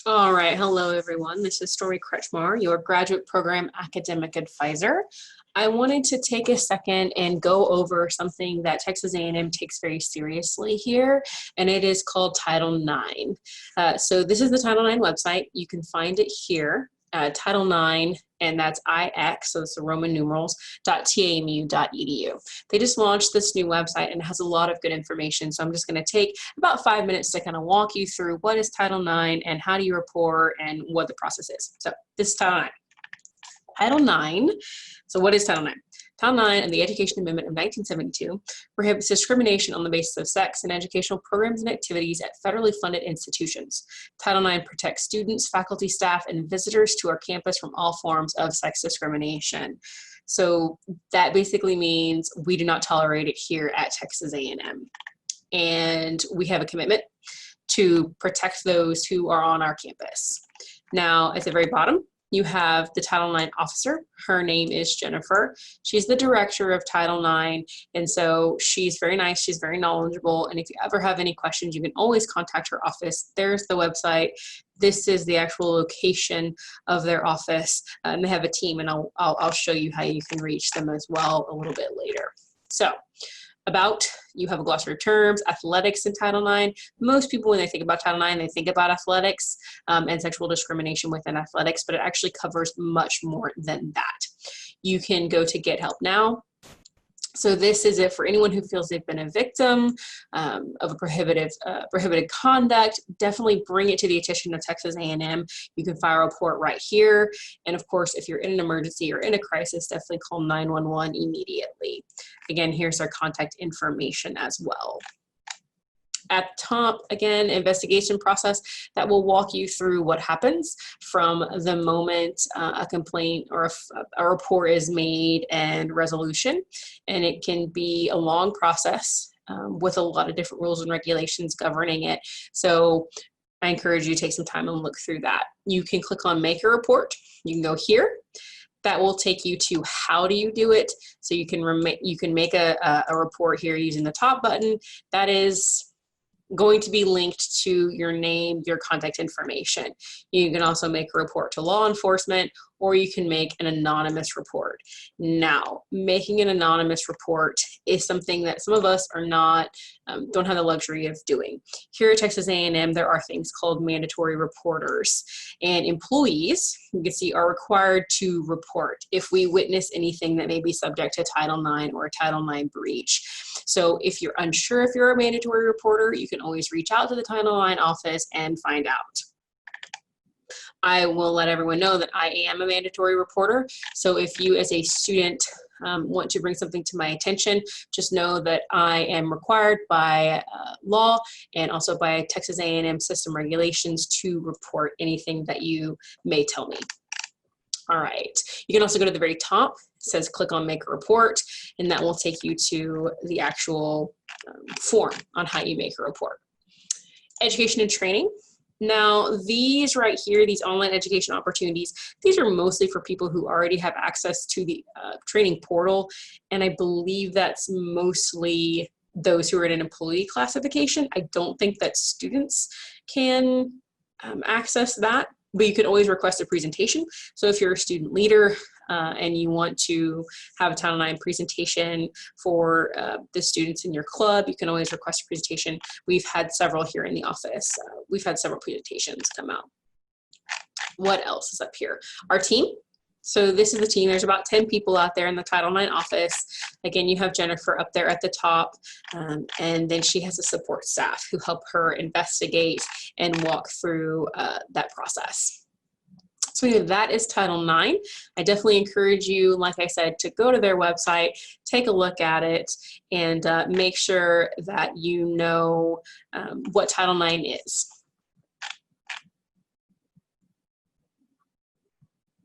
All right, hello everyone. This is Stormy Kretschmar, your graduate program academic advisor. I wanted to take a second and go over something that Texas A&M takes very seriously here, and it is called Title IX. So this is the Title IX website. You can find it here, Title IX, and that's IX, so it's the Roman numerals, .tamu.edu. They just launched this new website and it has a lot of good information. So I'm just going to take about 5 minutes to kind of walk you through what is Title IX and how do you report and what the process is. So this is Title IX. Title IX, so what is Title IX? Title IX and the Education Amendment of 1972 prohibits discrimination on the basis of sex in educational programs and activities at federally funded institutions. Title IX protects students, faculty, staff, and visitors to our campus from all forms of sex discrimination. So that basically means we do not tolerate it here at Texas A&M. And we have a commitment to protect those who are on our campus. Now, at the very bottom, you have the Title IX officer. Her name is Jennifer. She's the director of Title IX, and so she's very nice, she's very knowledgeable, and if you ever have any questions, you can always contact her office. There's the website. This is the actual location of their office, and they have a team, and I'll show you how you can reach them as well a little bit later. So, you have a glossary of terms, athletics in Title IX. Most people, when they think about Title IX, they think about athletics and sexual discrimination within athletics, but it actually covers much more than that. You can go to Get Help Now. So this is it for anyone who feels they've been a victim of a prohibited conduct. Definitely bring it to the attention of Texas A&M. You can file a report right here. And of course, if you're in an emergency or in a crisis, definitely call 911 immediately. Again, here's our contact information as well. At the top, again, investigation process that will walk you through what happens from the moment a complaint or a report is made and resolution. And it can be a long process with a lot of different rules and regulations governing it. So I encourage you to take some time and look through that. You can click on Make a Report. You can go here. That will take you to how do you do it. So you can make a report here using the top button. That is going to be linked to your name, your contact information. You can also make a report to law enforcement, or you can make an anonymous report. Now, making an anonymous report is something that some of us are not, don't have the luxury of doing. Here at Texas A&M, there are things called mandatory reporters, and employees, you can see, are required to report if we witness anything that may be subject to Title IX or a Title IX breach. So if you're unsure if you're a mandatory reporter, you can always reach out to the Title IX office and find out. I will let everyone know that I am a mandatory reporter. So if you as a student want to bring something to my attention, just know that I am required by law and also by Texas A&M system regulations to report anything that you may tell me. All right, you can also go to the very top. It says click on Make a Report, and that will take you to the actual form on how you make a report. Education and training. Now, these right here, these online education opportunities, these are mostly for people who already have access to the training portal, and I believe that's mostly those who are in an employee classification. I don't think that students can access that, but you can always request a presentation. So if you're a student leader and you want to have a Title IX presentation for the students in your club, you can always request a presentation. We've had several here in the office. We've had several presentations come out. What else is up here? Our team. So this is the team. There's about 10 people out there in the Title IX office. Again, you have Jennifer up there at the top, and then she has a support staff who help her investigate and walk through that process. So that is Title IX. I definitely encourage you, like I said, to go to their website, take a look at it, and make sure that you know what Title IX is.